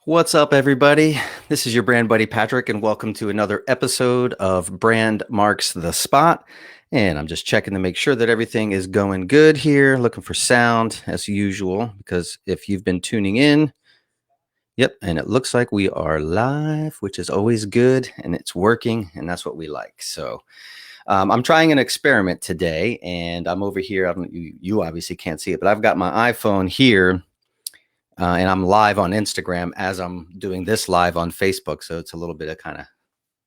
What's up, everybody? This is your brand buddy Patrick, and welcome to another episode of Brand Marks the Spot. And I'm just checking to make sure that everything is going good here, looking for sound as usual, because if you've been tuning in, yep, and it looks like we are live, which is always good, and it's working, and that's what we like. So I'm trying an experiment today, and I'm over here. You obviously can't see it, but I've got my iPhone here. And I'm live on Instagram as I'm doing this live on Facebook. So it's a little bit of kind of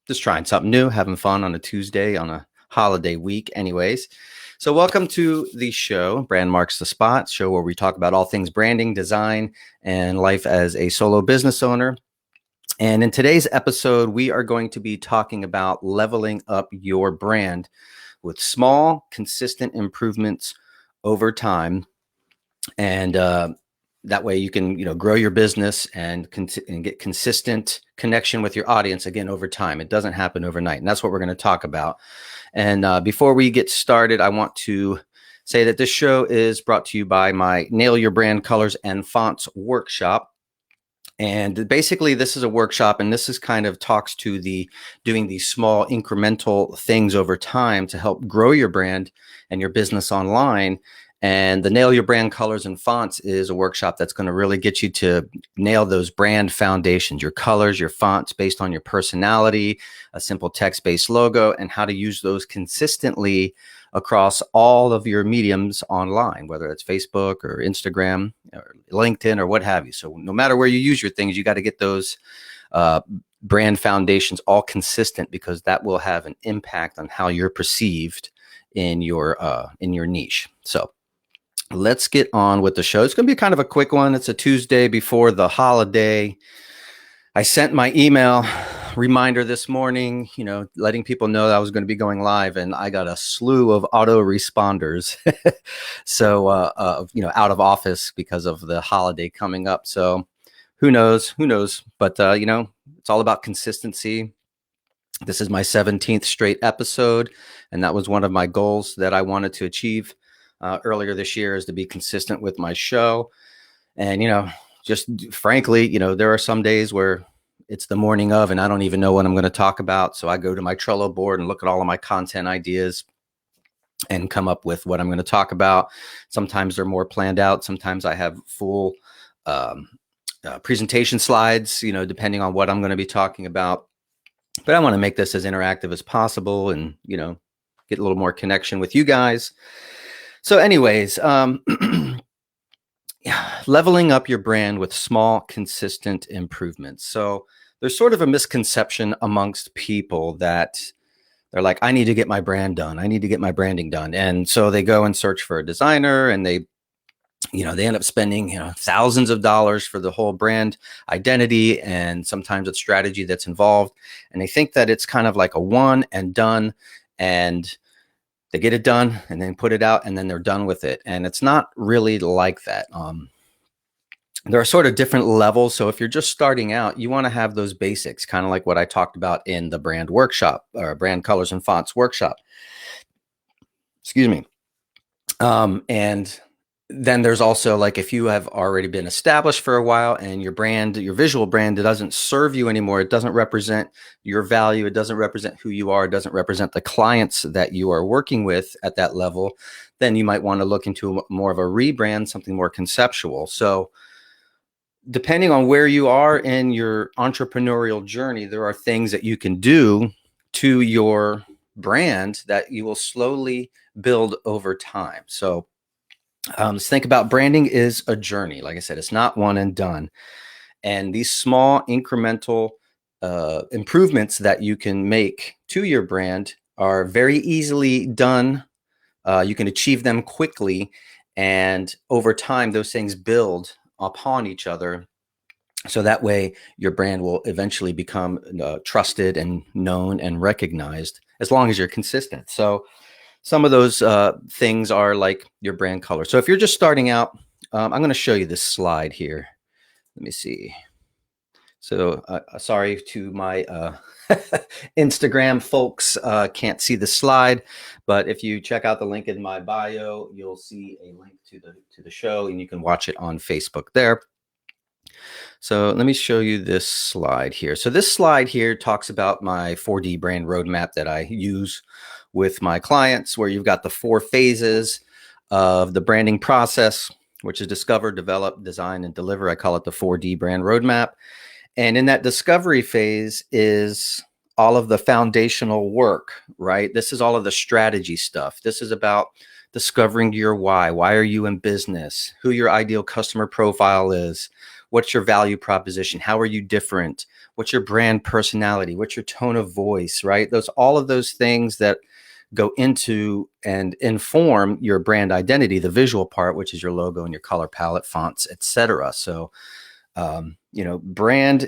just trying something new, having fun on a Tuesday on a holiday week, anyways. So welcome to the show, Brand Marks the Spot, show where we talk about all things branding, design, and life as a solo business owner. And in today's episode, we are going to be talking about leveling up your brand with small, consistent improvements over time. And that way you can grow your business and get consistent connection with your audience again over time. It doesn't happen overnight, and that's what we're going to talk about. And before we get started, I want to say that this show is brought to you by my Nail Your Brand Colors and Fonts workshop. And basically, this is a workshop, and this is kind of talks to the doing these small incremental things over time to help grow your brand and your business online. And the Nail Your Brand Colors and Fonts is a workshop that's going to really get you to nail those brand foundations, your colors, your fonts based on your personality, a simple text-based logo, and how to use those consistently across all of your mediums online, whether it's Facebook or Instagram or LinkedIn or what have you. So no matter where you use your things, you got to get those brand foundations all consistent, because that will have an impact on how you're perceived in your niche. So let's get on with the show. It's going to be kind of a quick one. It's a Tuesday before the holiday. I sent my email reminder this morning, letting people know that I was going to be going live, and I got a slew of autoresponders. So, out of office because of the holiday coming up. So who knows, but, it's all about consistency. This is my 17th straight episode, and that was one of my goals that I wanted to achieve earlier this year, is to be consistent with my show. And, just frankly, there are some days where it's the morning of, and I don't even know what I'm going to talk about. So I go to my Trello board and look at all of my content ideas and come up with what I'm going to talk about. Sometimes they're more planned out. Sometimes I have full presentation slides, depending on what I'm going to be talking about. But I want to make this as interactive as possible and, get a little more connection with you guys. So anyways, leveling up your brand with small, consistent improvements. So there's sort of a misconception amongst people that they're like, I need to get my brand done. I need to get my branding done. And so they go and search for a designer, and they end up spending, thousands of dollars for the whole brand identity. And sometimes it's strategy that's involved. And they think that it's kind of like a one and done, and they get it done and then put it out and then they're done with it. And it's not really like that. There are sort of different levels. So if you're just starting out, you want to have those basics, kind of like what I talked about in the brand workshop, or brand colors and fonts workshop. Excuse me. And then there's also, like, if you have already been established for a while and your brand, your visual brand, it doesn't serve you anymore. It doesn't represent your value. It doesn't represent who you are. It doesn't represent the clients that you are working with at that level. Then you might want to look into more of a rebrand, something more conceptual. So depending on where you are in your entrepreneurial journey, there are things that you can do to your brand that you will slowly build over time. So let's think about branding is a journey. Like I said, it's not one and done. And these small incremental improvements that you can make to your brand are very easily done. You can achieve them quickly. And over time, those things build upon each other. So that way, your brand will eventually become trusted and known and recognized, as long as you're consistent. So some of those things are like your brand color. So if you're just starting out, I'm going to show you this slide here. Let me see. So sorry to my Instagram folks, can't see the slide, but if you check out the link in my bio, you'll see a link to the show, and you can watch it on Facebook there. So let me show you this slide here. So this slide here talks about my 4D brand roadmap that I use with my clients, where you've got the 4 phases of the branding process, which is discover, develop, design, and deliver. I call it the 4D brand roadmap. And in that discovery phase is all of the foundational work, right? This is all of the strategy stuff. This is about discovering your why. Why are you in business? Who your ideal customer profile is? What's your value proposition? How are you different? What's your brand personality? What's your tone of voice, right? All of those things that go into and inform your brand identity, the visual part, which is your logo and your color palette, fonts, etc. So your brand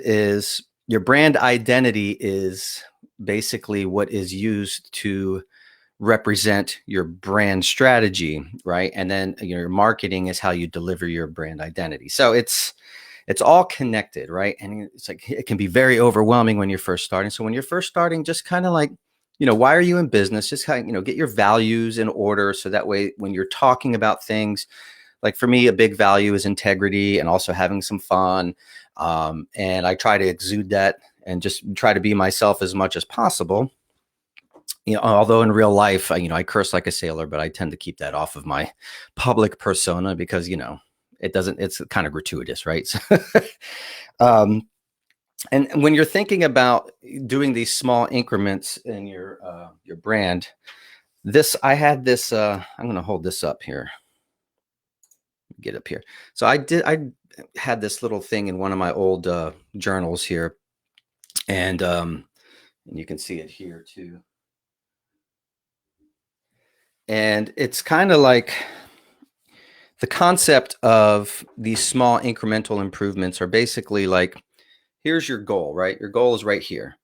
identity is basically what is used to represent your brand strategy, right? And then your marketing is how you deliver your brand identity. So it's all connected, right? And it's like, it can be very overwhelming when you're first starting. So when you're first starting, just kind of like, why are you in business? Just kind of, get your values in order. So that way, when you're talking about things, like for me, a big value is integrity and also having some fun. And I try to exude that and just try to be myself as much as possible. Although in real life, I curse like a sailor, but I tend to keep that off of my public persona because, it's kind of gratuitous, right? um, and when you're thinking about doing these small increments in your brand, I had this, I'm going to hold this up here. Get up here. So I had this little thing in one of my old journals here, and you can see it here too. And it's kind of like the concept of these small incremental improvements are basically like, here's your goal, right? Your goal is right here.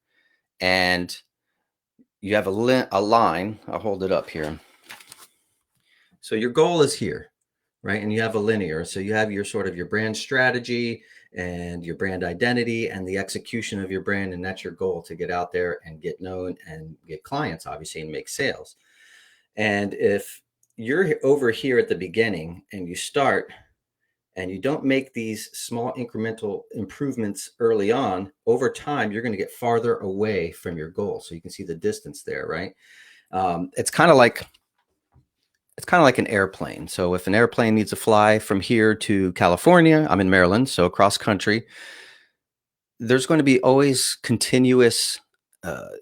And you have a line. I'll hold it up here. So your goal is here, right? And you have a linear. So you have your sort of your brand strategy and your brand identity and the execution of your brand. And that's your goal, to get out there and get known and get clients, obviously, and make sales. And if you're over here at the beginning and you start and you don't make these small incremental improvements early on, over time, you're going to get farther away from your goal. So you can see the distance there, right? It's kind of like an airplane. So if an airplane needs to fly from here to California, I'm in Maryland, so across country, there's going to be always continuous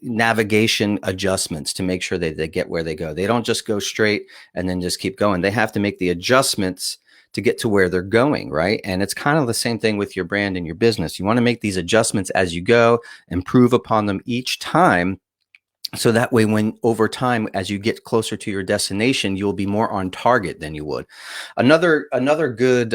navigation adjustments to make sure that they get where they go. They don't just go straight and then just keep going. They have to make the adjustments to get to where they're going, right? And it's kind of the same thing with your brand and your business. You want to make these adjustments as you go, improve upon them each time. So that way, when over time, as you get closer to your destination, you'll be more on target than you would. Another good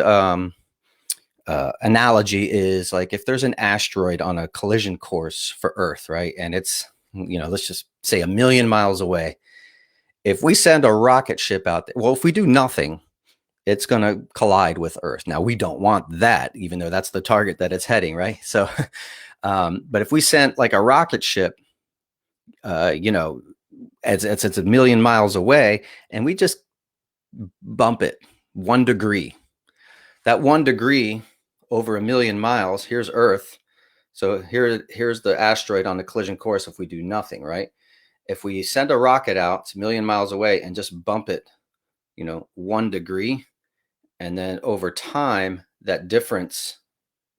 analogy is like, if there's an asteroid on a collision course for Earth, right? And it's, let's just say 1,000,000 miles away. If we send a rocket ship out there, well, if we do nothing, it's going to collide with Earth. Now, we don't want that, even though that's the target that it's heading, right? So, but if we sent like a rocket ship, it's 1,000,000 miles away, and we just bump it 1 degree, that 1 degree over 1,000,000 miles, here's Earth. So here's the asteroid on the collision course if we do nothing, right? If we send a rocket out, it's 1,000,000 miles away, and just bump it, 1 degree, and then over time, that difference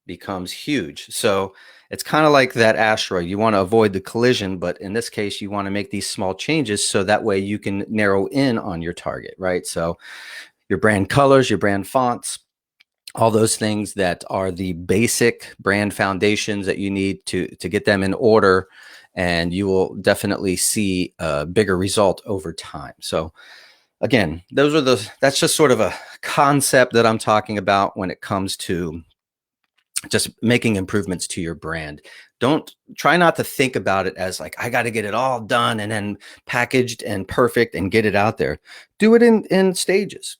becomes huge. So it's kind of like that asteroid. You want to avoid the collision, but in this case, you want to make these small changes so that way you can narrow in on your target, right? So your brand colors, your brand fonts, all those things that are the basic brand foundations that you need to get them in order, and you will definitely see a bigger result over time. So again, that's just sort of a concept that I'm talking about when it comes to just making improvements to your brand. Try not to think about it as like, I got to get it all done and then packaged and perfect and get it out there. Do it in stages.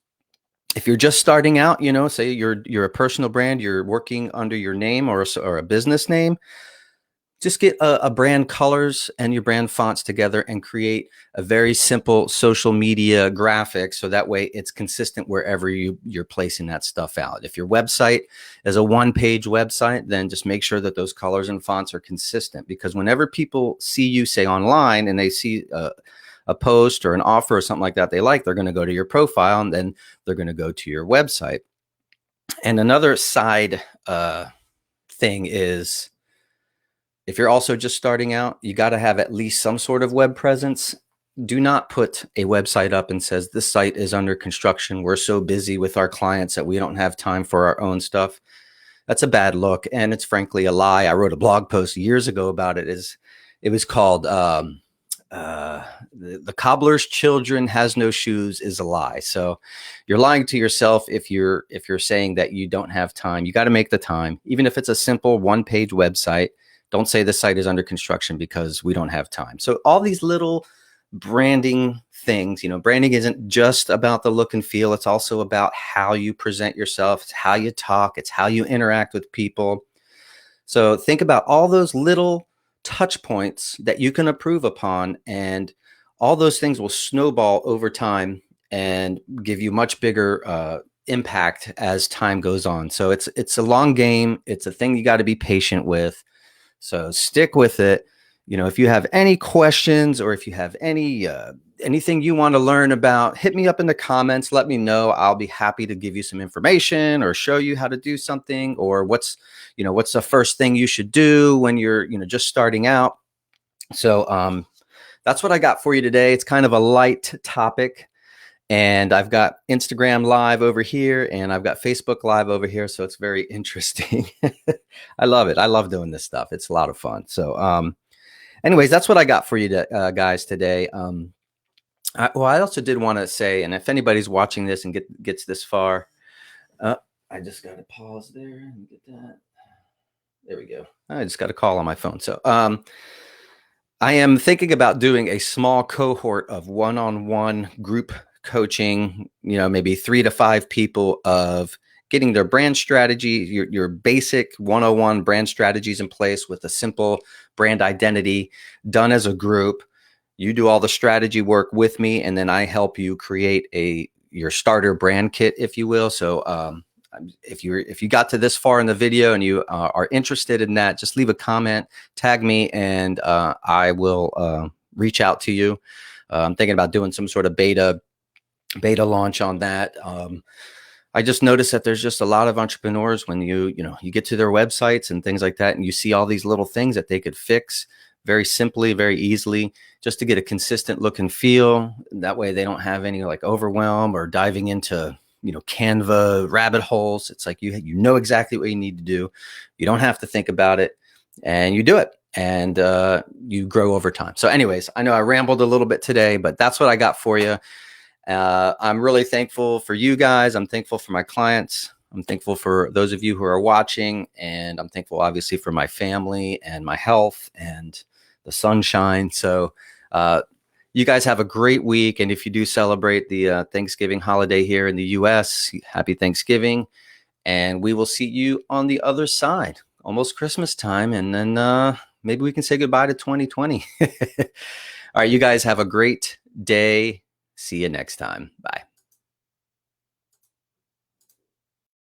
If you're just starting out, say you're a personal brand, you're working under your name or a business name, just get a brand colors and your brand fonts together and create a very simple social media graphic. So that way it's consistent wherever you're placing that stuff out. If your website is a one-page website, then just make sure that those colors and fonts are consistent, because whenever people see you, say, online, and they see a post or an offer or something like that they like, they're going to go to your profile, and then they're going to go to your website. And another side thing is, if you're also just starting out, you got to have at least some sort of web presence. Do not put a website up and says, this site is under construction. We're so busy with our clients that we don't have time for our own stuff. That's a bad look. And it's frankly a lie. I wrote a blog post years ago about it. It was called the Cobbler's Children Has No Shoes is a Lie. So you're lying to yourself if you're saying that you don't have time. You got to make the time. Even if it's a simple one-page website, don't say the site is under construction because we don't have time. So all these little branding things, branding isn't just about the look and feel. It's also about how you present yourself. It's how you talk. It's how you interact with people. So think about all those little touch points that you can improve upon, and all those things will snowball over time and give you much bigger impact as time goes on. So it's a long game. It's a thing you got to be patient with. So stick with it. If you have any questions, or if you have anything you want to learn about, hit me up in the comments. Let me know. I'll be happy to give you some information or show you how to do something, or what's the first thing you should do when you're, just starting out. So that's what I got for you today. It's kind of a light topic. And I've got Instagram Live over here, and I've got Facebook Live over here. So it's very interesting. I love it. I love doing this stuff. It's a lot of fun. So anyways, that's what I got for you guys today. I also did want to say, and if anybody's watching this and gets this far, I just got to pause there and get that. There we go. I just got a call on my phone. So I am thinking about doing a small cohort of one-on-one group coaching, maybe 3 to 5 people, of getting their brand strategy, your basic 101 brand strategies in place with a simple brand identity done as a group. You do all the strategy work with me, and then I help you create your starter brand kit, if you will. So if you got to this far in the video and you are interested in that, just leave a comment, tag me, and I will reach out to you. I'm thinking about doing some sort of beta launch on that. I just noticed that there's just a lot of entrepreneurs, when you get to their websites and things like that, and you see all these little things that they could fix very simply, very easily, just to get a consistent look and feel. That way they don't have any overwhelm or diving into Canva rabbit holes. It's like you know exactly what you need to do. You don't have to think about it, and you do it, and you grow over time. So anyways, I know I rambled a little bit today, but that's what I got for you. I'm really thankful for you guys. I'm thankful for my clients. I'm thankful for those of you who are watching, and I'm thankful obviously for my family and my health and the sunshine. So you guys have a great week. And if you do celebrate the Thanksgiving holiday here in the US, happy Thanksgiving. And we will see you on the other side, almost Christmas time. And then maybe we can say goodbye to 2020. All right, you guys have a great day. See you next time. Bye.